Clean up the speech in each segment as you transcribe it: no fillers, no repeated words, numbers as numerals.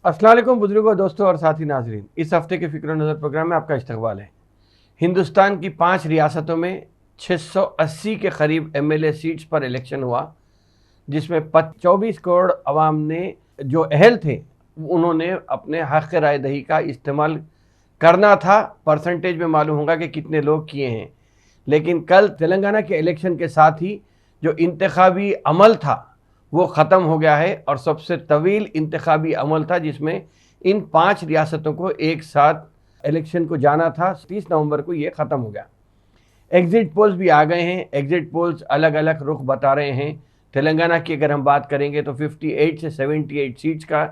अस्सलाम वालेकुम बुजुर्गों, दोस्तों और साथी नाजरीन। इस हफ्ते के फिक्र नज़र प्रोग्राम में आपका इस्तकबाल है। हिंदुस्तान की 5 रियासतों में 680 के करीब एमएलए सीट्स पर इलेक्शन हुआ, जिसमें 24 करोड़ अवाम ने जो अहल थे उन्होंने अपने हक़ राय दही का इस्तेमाल करना था। परसेंटेज में मालूम होगा कि कितने लोग किए हैं, लेकिन कल तेलंगाना के इलेक्शन के साथ ही जो इंतखाबी अमल था वो ख़त्म हो गया है और सबसे तवील इंतखाबी अमल था, जिसमें इन 5 रियासतों को एक साथ इलेक्शन को जाना था। 30 नवंबर को ये ख़त्म हो गया। एग्ज़िट पोल्स भी आ गए हैं। एग्ज़िट पोल्स अलग अलग रुख बता रहे हैं। तेलंगाना की अगर हम बात करेंगे तो 58 से 78 सीट्स का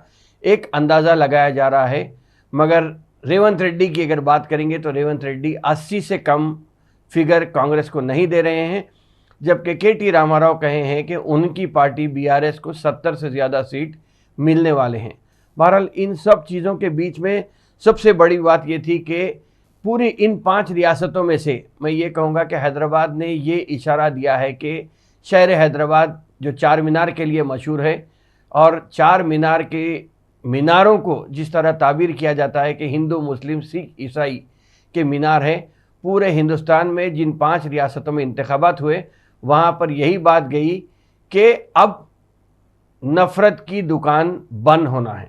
एक अंदाज़ा लगाया जा रहा है, मगर रेवंत रेड्डी की अगर बात करेंगे तो रेवंत रेड्डी 80 से कम फिगर कांग्रेस को नहीं दे रहे हैं, जबकि के.टी. रामाराव कहे हैं कि उनकी पार्टी बीआरएस को 70 से ज़्यादा सीट मिलने वाले हैं। बहरहाल इन सब चीज़ों के बीच में सबसे बड़ी बात ये थी कि पूरी इन 5 रियासतों में से मैं ये कहूँगा कि हैदराबाद ने ये इशारा दिया है कि शहर हैदराबाद जो चार मीनार के लिए मशहूर है, और चार मीनार के मीनारों को जिस तरह ताबीर किया जाता है कि हिंदू मुस्लिम सिख ईसाई के मीनार है, पूरे हिंदुस्तान में जिन 5 रियासतों में इंतखाबात हुए वहाँ पर यही बात गई कि अब नफ़रत की दुकान बंद होना है।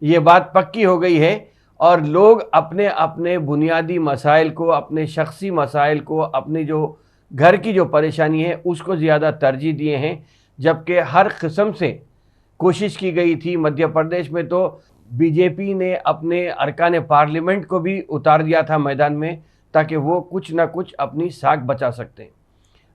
ये बात पक्की हो गई है और लोग अपने अपने बुनियादी मसाइल को, अपने शख्सी मसाइल को, अपनी जो घर की जो परेशानी है उसको ज़्यादा तरजीह दिए हैं। जबकि हर किस्म से कोशिश की गई थी। मध्य प्रदेश में तो बीजेपी ने अपने अरकान पार्लियामेंट को भी उतार दिया था मैदान में, ताकि वो कुछ ना कुछ अपनी साख बचा सकते हैं।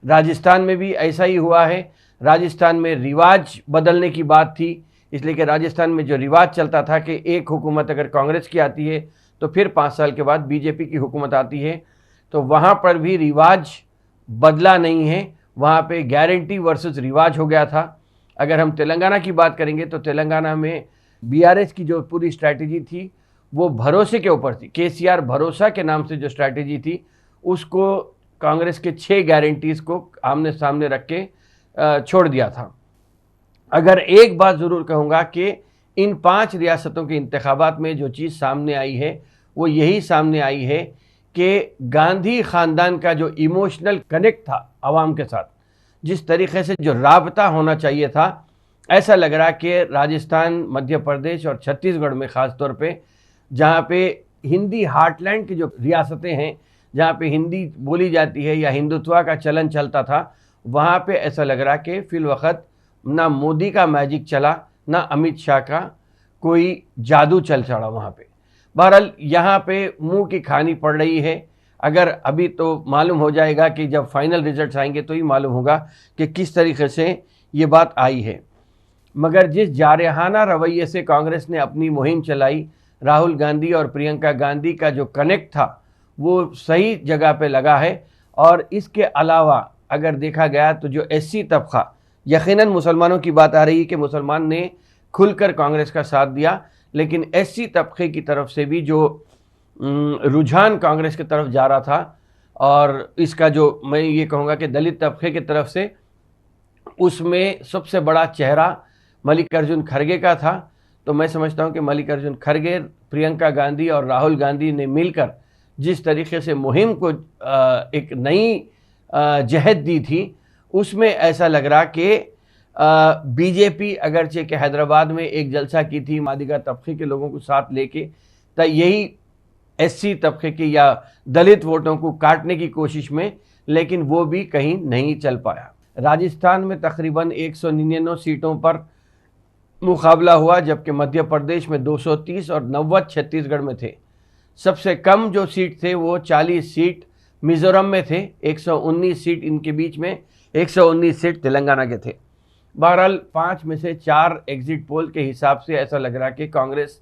राजस्थान में भी ऐसा ही हुआ है। राजस्थान में रिवाज बदलने की बात थी, इसलिए कि राजस्थान में जो रिवाज चलता था कि एक हुकूमत अगर कांग्रेस की आती है तो फिर 5 साल के बाद बीजेपी की हुकूमत आती है, तो वहाँ पर भी रिवाज बदला नहीं है। वहाँ पे गारंटी वर्सेस रिवाज हो गया था। अगर हम तेलंगाना की बात करेंगे तो तेलंगाना में बीआरएस की जो पूरी स्ट्रैटेजी थी वो भरोसे के ऊपर थी। केसीआर भरोसा के नाम से जो स्ट्रैटेजी थी उसको कांग्रेस के 6 गारंटीज़ को आमने सामने रख के छोड़ दिया था। अगर एक बात ज़रूर कहूँगा कि इन 5 रियासतों के इंतखाबात में जो चीज़ सामने आई है वो यही सामने आई है कि गांधी ख़ानदान का जो इमोशनल कनेक्ट था आवाम के साथ, जिस तरीक़े से जो राबता होना चाहिए था, ऐसा लग रहा कि राजस्थान, मध्य प्रदेश और छत्तीसगढ़ में ख़ास तौर पे, जहाँ पे हिंदी हार्टलैंड की जो रियासतें हैं, जहाँ पे हिंदी बोली जाती है या हिंदुत्व का चलन चलता था, वहाँ पे ऐसा लग रहा कि फ़िल वक़्त ना मोदी का मैजिक चला, ना अमित शाह का कोई जादू चल चढ़ा वहाँ पे। बहरहाल यहाँ पे मुंह की खानी पड़ रही है। अगर अभी तो मालूम हो जाएगा कि जब फाइनल रिजल्ट्स आएंगे तो ही मालूम होगा कि किस तरीके से ये बात आई है। मगर जिस जारहाना रवैये से कांग्रेस ने अपनी मुहिम चलाई, राहुल गांधी और प्रियंका गांधी का जो कनेक्ट था वो सही जगह पे लगा है। और इसके अलावा अगर देखा गया तो जो एससी तबका, यकीनन मुसलमानों की बात आ रही है कि मुसलमान ने खुलकर कांग्रेस का साथ दिया, लेकिन एससी तबके की तरफ से भी जो रुझान कांग्रेस की तरफ जा रहा था, और इसका जो मैं ये कहूँगा कि दलित तबके की तरफ से, उसमें सबसे बड़ा चेहरा मल्लिकार्जुन खड़गे का था। तो मैं समझता हूँ कि मल्लिकार्जुन खड़गे, प्रियंका गांधी और राहुल गांधी ने मिलकर जिस तरीके से मुहिम को एक नई जहत दी थी, उसमें ऐसा लग रहा कि बीजेपी अगरचे के हैदराबाद में एक जलसा की थी मादिगा तबके के लोगों को साथ लेके, तो यही एससी तबके के या दलित वोटों को काटने की कोशिश में, लेकिन वो भी कहीं नहीं चल पाया। राजस्थान में तकरीबन 199 सीटों पर मुकाबला हुआ, जबकि मध्य प्रदेश में 230 और 90 छत्तीसगढ़ में थे। सबसे कम जो सीट थे वो 40 सीट मिज़ोरम में थे, 119 सीट इनके बीच में, 119 सीट तेलंगाना के थे। बहरहाल 5 में से 4 एग्ज़िट पोल के हिसाब से ऐसा लग रहा कि कांग्रेस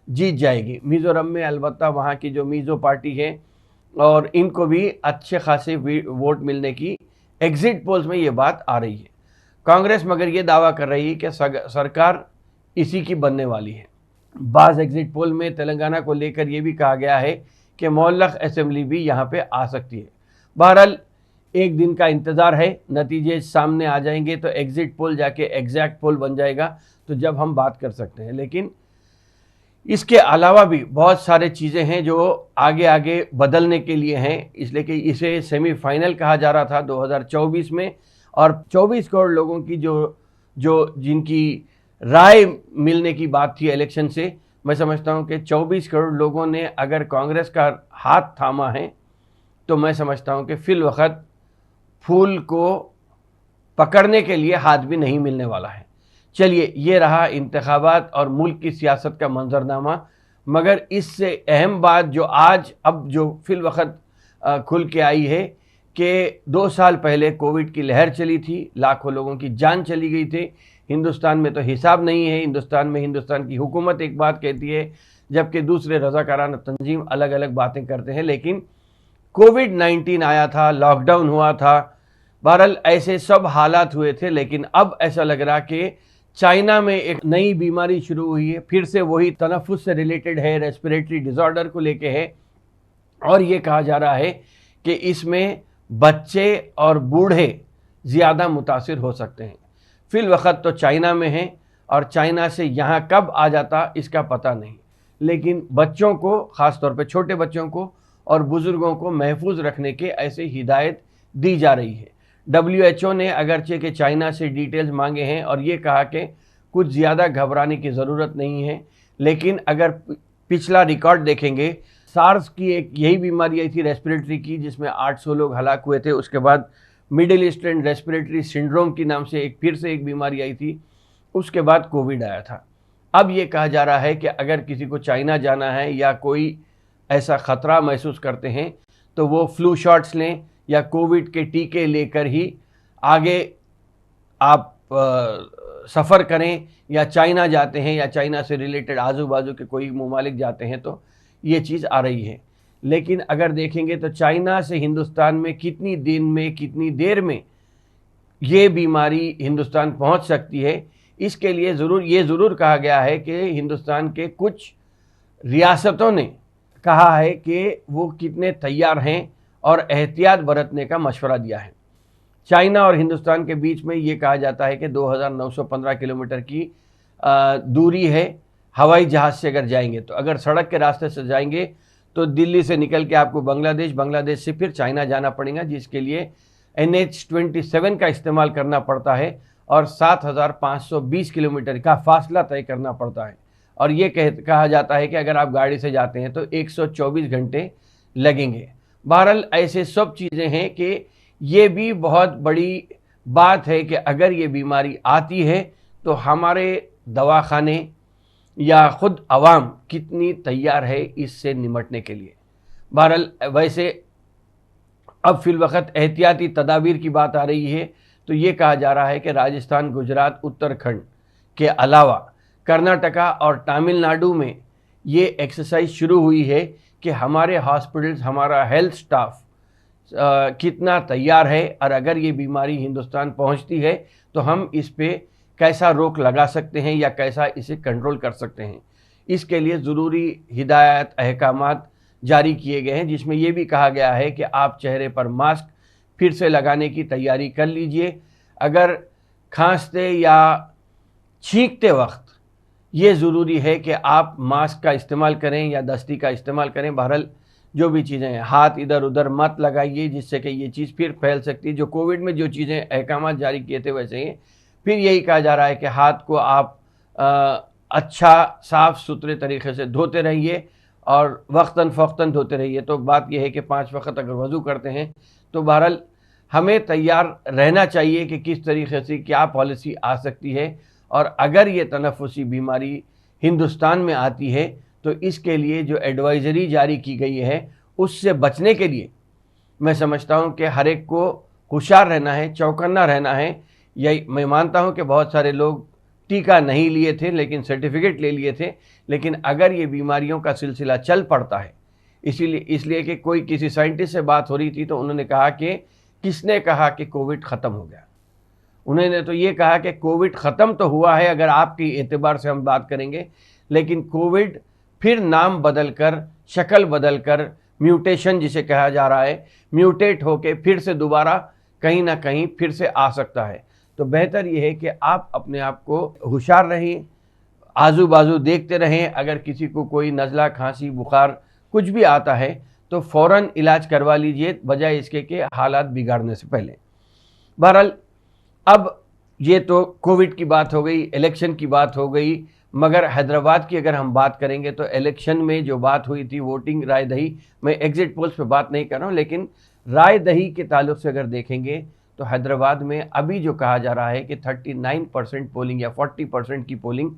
जीत जाएगी। मिज़ोरम में अलबत्ता वहाँ की जो मिज़ो पार्टी है और इनको भी अच्छे खासे वोट मिलने की एग्ज़िट पोल्स में ये बात आ रही है। कांग्रेस मगर ये दावा कर रही है कि सरकार इसी की बनने वाली है। बाज़ एग्ज़िट पोल में तेलंगाना को लेकर ये भी कहा गया है कि मुअल्लक़ असेंबली भी यहाँ पे आ सकती है। बहरहाल एक दिन का इंतज़ार है, नतीजे सामने आ जाएंगे तो एग्ज़िट पोल जाके एग्जैक्ट पोल बन जाएगा, तो जब हम बात कर सकते हैं। लेकिन इसके अलावा भी बहुत सारे चीज़ें हैं जो आगे आगे बदलने के लिए हैं, इसलिए कि इसे सेमीफाइनल कहा जा रहा था 2024 में। और 24 करोड़ लोगों की जो जो जिनकी राय मिलने की बात थी इलेक्शन से, मैं समझता हूं कि 24 करोड़ लोगों ने अगर कांग्रेस का हाथ थामा है तो मैं समझता हूं कि फिल वक्त फूल को पकड़ने के लिए हाथ भी नहीं मिलने वाला है। चलिए, ये रहा इंतखाबात और मुल्क की सियासत का मंजरनामा। मगर इससे अहम बात जो आज अब जो फिल वक्त खुल के आई है कि 2 साल पहले कोविड की लहर चली थी, लाखों लोगों की जान चली गई थी। हिंदुस्तान में तो हिसाब नहीं है। हिंदुस्तान में हिंदुस्तान की हुकूमत एक बात कहती है, जबकि दूसरे रज़ाकाराना तंजीम अलग अलग बातें करते हैं। लेकिन कोविड-19 आया था, लॉकडाउन हुआ था, बहरहाल ऐसे सब हालात हुए थे। लेकिन अब ऐसा लग रहा कि चाइना में एक नई बीमारी शुरू हुई है, फिर से वही तनफ्फुस से रिलेटेड है, रेस्पिरेटरी डिसऑर्डर को लेके है। और ये कहा जा रहा है कि इसमें बच्चे और बूढ़े ज़्यादा मुतासिर हो सकते हैं। फिल वक्त तो चाइना में है और चाइना से यहाँ कब आ जाता इसका पता नहीं। लेकिन बच्चों को, ख़ास तौर पे छोटे बच्चों को और बुज़ुर्गों को महफूज रखने के ऐसे हिदायत दी जा रही है। WHO ने अगरचे के चाइना से डिटेल्स मांगे हैं और ये कहा कि कुछ ज़्यादा घबराने की ज़रूरत नहीं है। लेकिन अगर पिछला रिकॉर्ड देखेंगे, सार्स की एक यही बीमारी आई थी रेस्पिरेटरी की, जिसमें 800 लोग हलाक हुए थे। उसके बाद मिडिल ईस्टर्न रेस्पिरेटरी सिंड्रोम की नाम से फिर से एक बीमारी आई थी। उसके बाद कोविड आया था। अब ये कहा जा रहा है कि अगर किसी को चाइना जाना है या कोई ऐसा ख़तरा महसूस करते हैं तो वो फ्लू शॉट्स लें या कोविड के टीके लेकर ही आगे आप सफ़र करें, या चाइना जाते हैं या चाइना से रिलेटेड आजू बाजू के कोई ममालिक जाते हैं तो ये चीज़ आ रही है। लेकिन अगर देखेंगे तो चाइना से हिंदुस्तान में कितनी दिन में, कितनी देर में ये बीमारी हिंदुस्तान पहुंच सकती है, इसके लिए ये ज़रूर कहा गया है कि हिंदुस्तान के कुछ रियासतों ने कहा है कि वो कितने तैयार हैं और एहतियात बरतने का मशवरा दिया है। चाइना और हिंदुस्तान के बीच में ये कहा जाता है कि 2915 किलोमीटर की दूरी है हवाई जहाज़ से अगर जाएंगे तो। अगर सड़क के रास्ते से जाएंगे तो दिल्ली से निकल के आपको बांग्लादेश से फिर चाइना जाना पड़ेगा, जिसके लिए NH-27 का इस्तेमाल करना पड़ता है और 7520 किलोमीटर का फासला तय करना पड़ता है। और ये कहा जाता है कि अगर आप गाड़ी से जाते हैं तो 124 घंटे लगेंगे। बहरहाल ऐसे सब चीज़ें हैं कि ये भी बहुत बड़ी बात है कि अगर ये बीमारी आती है तो हमारे दवाखाने या ख़ुद आवाम कितनी तैयार है इससे निमटने के लिए। बहरहाल वैसे अब फिल वक्त एहतियाती तदाबीर की बात आ रही है तो ये कहा जा रहा है कि राजस्थान, गुजरात, उत्तराखंड के अलावा कर्नाटका और तमिलनाडु में ये एक्सरसाइज शुरू हुई है कि हमारे हॉस्पिटल्स, हमारा हेल्थ स्टाफ कितना तैयार है और अगर ये बीमारी हिंदुस्तान पहुंचती है तो हम इस पे कैसा रोक लगा सकते हैं या कैसा इसे कंट्रोल कर सकते हैं। इसके लिए ज़रूरी हिदायत, अहकामात जारी किए गए हैं, जिसमें यह भी कहा गया है कि आप चेहरे पर मास्क फिर से लगाने की तैयारी कर लीजिए। अगर खांसते या छींकते वक्त ये ज़रूरी है कि आप मास्क का इस्तेमाल करें या दस्ती का इस्तेमाल करें। बहरहाल जो भी चीज़ें हैं, हाथ इधर उधर मत लगाइए जिससे कि ये चीज़ फिर फैल सकती है। जो कोविड में जो चीज़ें अहकामात जारी किए थे वैसे ही फिर यही कहा जा रहा है कि हाथ को आप अच्छा साफ़ सुथरे तरीके से धोते रहिए और वक्तन फ़ौक्तन धोते रहिए। तो बात यह है कि 5 वक्त अगर वज़ू करते हैं तो बहरहाल हमें तैयार रहना चाहिए कि किस तरीके से क्या पॉलिसी आ सकती है। और अगर ये तनफ्फुसी बीमारी हिंदुस्तान में आती है तो इसके लिए जो एडवाइज़री जारी की गई है उससे बचने के लिए मैं समझता हूँ कि हर एक को होशियार रहना है, चौकन्ना रहना है। यही मैं मानता हूँ कि बहुत सारे लोग टीका नहीं लिए थे लेकिन सर्टिफिकेट ले लिए थे। लेकिन अगर ये बीमारियों का सिलसिला चल पड़ता है, इसलिए कि कोई किसी साइंटिस्ट से बात हो रही थी तो उन्होंने कहा कि किसने कहा कि कोविड ख़त्म हो गया। उन्होंने तो ये कहा कि कोविड ख़त्म तो हुआ है अगर आपकी एतबार से हम बात करेंगे, लेकिन कोविड फिर नाम बदल कर, शक्ल बदल कर, म्यूटेशन जिसे कहा जा रहा है, म्यूटेट होके फिर से दोबारा कहीं ना कहीं फिर से आ सकता है। तो बेहतर ये है कि आप अपने आप को होशियार रहें, आजू बाजू देखते रहें। अगर किसी को कोई नज़ला, खांसी, बुखार कुछ भी आता है तो फ़ौरन इलाज करवा लीजिए, बजाय इसके कि हालात बिगाड़ने से पहले। बहरहाल अब ये तो कोविड की बात हो गई, इलेक्शन की बात हो गई, मगर हैदराबाद की अगर हम बात करेंगे तो इलेक्शन में जो बात हुई थी, वोटिंग, राय दही, मैं एग्जिट पोल्स पे बात नहीं कर रहा हूँ, लेकिन राय दही के ताल्लुक से अगर देखेंगे तो हैदराबाद में अभी जो कहा जा रहा है कि 39% पोलिंग या 40% की पोलिंग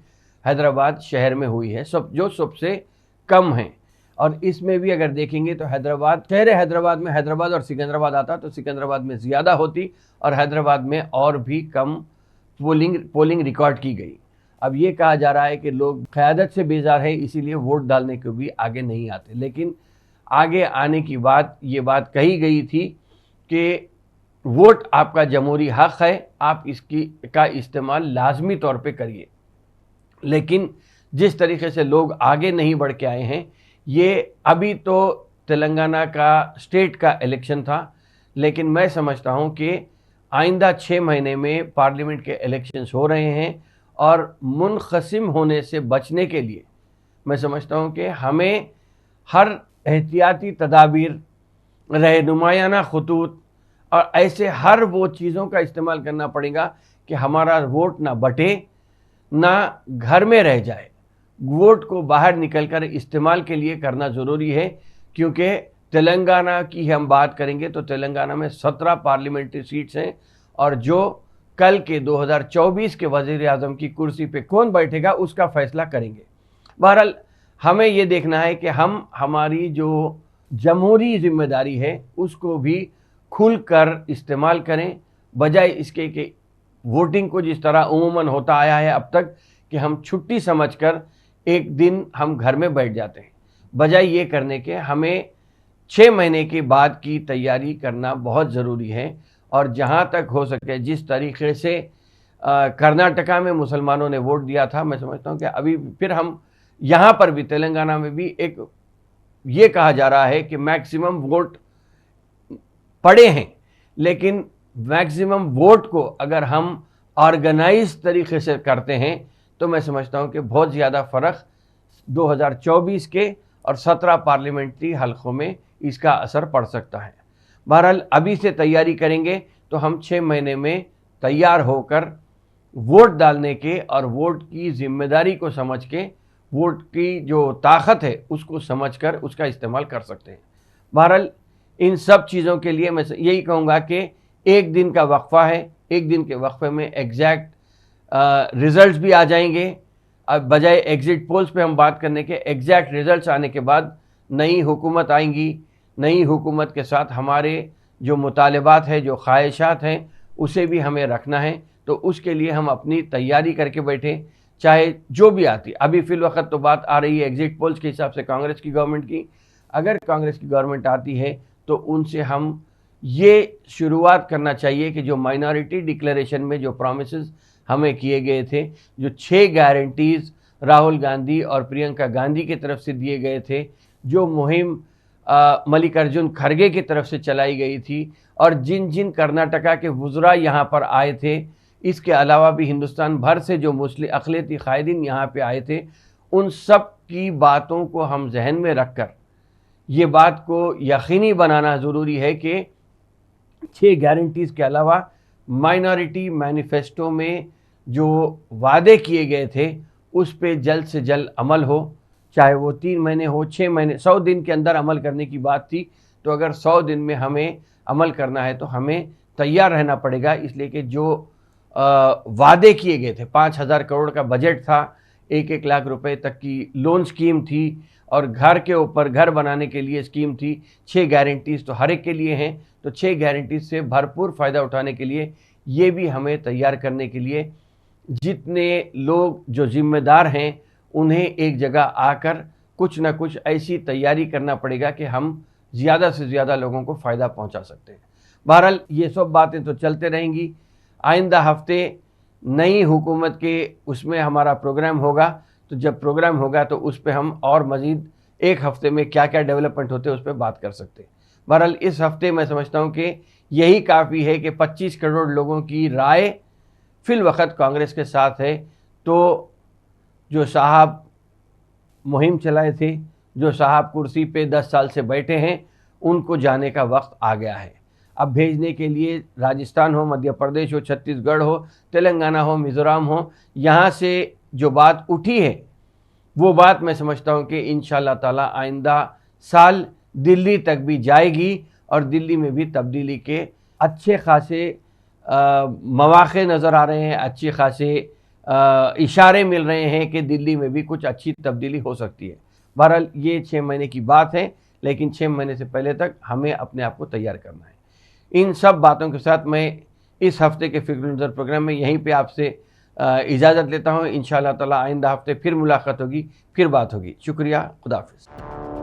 हैदराबाद शहर में हुई है, जो सबसे कम है। और इसमें भी अगर देखेंगे तो हैदराबाद, शहर हैदराबाद में हैदराबाद और सिकंदराबाद आता तो सिकंदराबाद में ज़्यादा होती और हैदराबाद में और भी कम पोलिंग रिकॉर्ड की गई। अब ये कहा जा रहा है कि लोग क़यादत से बेजार है, इसीलिए वोट डालने को भी आगे नहीं आते। लेकिन आगे आने की बात, ये बात कही गई थी कि वोट आपका जमहूरी हक़ है, आप का इस्तेमाल लाजमी तौर पे करिए। लेकिन जिस तरीके से लोग आगे नहीं बढ़ के आए हैं, ये अभी तो तेलंगाना का स्टेट का इलेक्शन था, लेकिन मैं समझता हूँ कि आइंदा 6 महीने में पार्लियामेंट के इलेक्शंस हो रहे हैं और मुनक़सिम होने से बचने के लिए मैं समझता हूँ कि हमें हर एहतियाती तदाबीर, रहनुमायाना खतूत और ऐसे हर वो चीज़ों का इस्तेमाल करना पड़ेगा कि हमारा वोट ना बटे, ना घर में रह जाए। वोट को बाहर निकलकर इस्तेमाल के लिए करना ज़रूरी है, क्योंकि तेलंगाना की हम बात करेंगे तो तेलंगाना में 17 पार्लियामेंट्री सीट्स हैं और जो कल के 2024 के वज़ीर-ए-आज़म की कुर्सी पे कौन बैठेगा उसका फ़ैसला करेंगे। बहरहाल हमें ये देखना है कि हम हमारी जो जमहूरी ज़िम्मेदारी है उसको भी खुलकर इस्तेमाल करें, बजाय इसके कि वोटिंग को जिस तरह उमूमन होता आया है अब तक कि हम छुट्टी समझकर एक दिन हम घर में बैठ जाते हैं। बजाय ये करने के हमें 6 महीने के बाद की तैयारी करना बहुत ज़रूरी है। और जहाँ तक हो सके जिस तरीके से कर्नाटका में मुसलमानों ने वोट दिया था, मैं समझता हूँ कि अभी फिर हम यहाँ पर भी तेलंगाना में भी एक ये कहा जा रहा है कि मैक्सिमम वोट पड़े हैं, लेकिन मैक्सिमम वोट को अगर हम ऑर्गेनाइज तरीके से करते हैं तो मैं समझता हूँ कि बहुत ज़्यादा फ़र्क 2024 के और 17 पार्लियामेंट्री हलकों में इसका असर पड़ सकता है। बहरहाल अभी से तैयारी करेंगे तो हम 6 महीने में तैयार होकर वोट डालने के और वोट की ज़िम्मेदारी को समझ के, वोट की जो ताकत है उसको समझकर उसका इस्तेमाल कर सकते हैं। बहरहाल इन सब चीज़ों के लिए मैं यही कहूँगा कि एक दिन का वक्फ़ा है, एक दिन के वक्फ़े में एग्जैक्ट रिज़ल्ट्स भी आ जाएंगे। अब बजाय एग्ज़िट पोल्स पे हम बात करने के, एग्जैक्ट रिज़ल्ट्स आने के बाद नई हुकूमत आएंगी, नई हुकूमत के साथ हमारे जो मुतालबात हैं, जो ख्वाहिशात हैं, उसे भी हमें रखना है। तो उसके लिए हम अपनी तैयारी करके बैठें, चाहे जो भी आती। अभी फ़िलवक़्त तो बात आ रही है एग्ज़िट पोल्स के हिसाब से कांग्रेस की गवर्नमेंट की। अगर कांग्रेस की गवर्नमेंट आती है तो उनसे हम ये शुरुआत करना चाहिए कि जो माइनॉरिटी डिक्लेरेशन में जो प्रॉमिसेस हमें किए गए थे, जो 6 गारंटीज़ राहुल गांधी और प्रियंका गांधी की तरफ से दिए गए थे, जो मुहिम मल्लिकार्जुन खड़गे की तरफ से चलाई गई थी और जिन जिन कर्नाटका के वुज़रा यहाँ पर आए थे, इसके अलावा भी हिंदुस्तान भर से जो मुस्लिम अक़लियती क़ायदीन यहाँ पे आए थे, उन सब की बातों को हम जहन में रखकर ये बात को यकीनी बनाना ज़रूरी है कि 6 गारंटीज़ के अलावा माइनॉरिटी मैनिफेस्टो में जो वादे किए गए थे उस पे जल्द से जल्द अमल हो, चाहे वो 3 महीने हो, 6 महीने, 100 दिन के अंदर अमल करने की बात थी। तो अगर 100 दिन में हमें अमल करना है तो हमें तैयार रहना पड़ेगा, इसलिए कि जो वादे किए गए थे, 5,000 करोड़ का बजट था, 1-1 लाख रुपए तक की लोन स्कीम थी और घर के ऊपर घर बनाने के लिए स्कीम थी। 6 गारंटीज़ तो हर एक के लिए हैं, तो 6 गारंटीज़ से भरपूर फ़ायदा उठाने के लिए ये भी हमें तैयार करने के लिए जितने लोग जो ज़िम्मेदार हैं उन्हें एक जगह आकर कुछ ना कुछ ऐसी तैयारी करना पड़ेगा कि हम ज़्यादा से ज़्यादा लोगों को फ़ायदा पहुंचा सकते हैं। बहरहाल ये सब बातें तो चलते रहेंगी। आइंदा हफ्ते नई हुकूमत के उसमें हमारा प्रोग्राम होगा, तो जब प्रोग्राम होगा तो उस पर हम और मज़ीद एक हफ़्ते में क्या क्या डेवलपमेंट होते हैं उस पर बात कर सकते हैं। बहरहाल इस हफ़्ते मैं समझता हूँ कि यही काफ़ी है कि 25 करोड़ लोगों की राय फ़िलवक़्त कांग्रेस के साथ है। तो जो साहब मुहिम चलाए थे, जो साहब कुर्सी पे 10 साल से बैठे हैं, उनको जाने का वक्त आ गया है। अब भेजने के लिए राजस्थान हो, मध्य प्रदेश हो, छत्तीसगढ़ हो, तेलंगाना हो, मिज़ोरम हो, यहाँ से जो बात उठी है वो बात मैं समझता हूँ कि इंशाअल्लाह ताला आइंदा साल दिल्ली तक भी जाएगी और दिल्ली में भी तब्दीली के अच्छे खासे मौक़े नज़र आ रहे हैं, अच्छे खासे इशारे मिल रहे हैं कि दिल्ली में भी कुछ अच्छी तब्दीली हो सकती है। बहरहाल ये 6 महीने की बात है, लेकिन 6 महीने से पहले तक हमें अपने आप को तैयार करना है। इन सब बातों के साथ मैं इस हफ्ते के फ़िक्र नज़र प्रोग्राम में यहीं पे आपसे इजाज़त लेता हूँ। इंशाअल्लाह ताला आइंदा हफ्ते फिर मुलाकात होगी, फिर बात होगी। शुक्रिया, खुदा हाफ़िज़।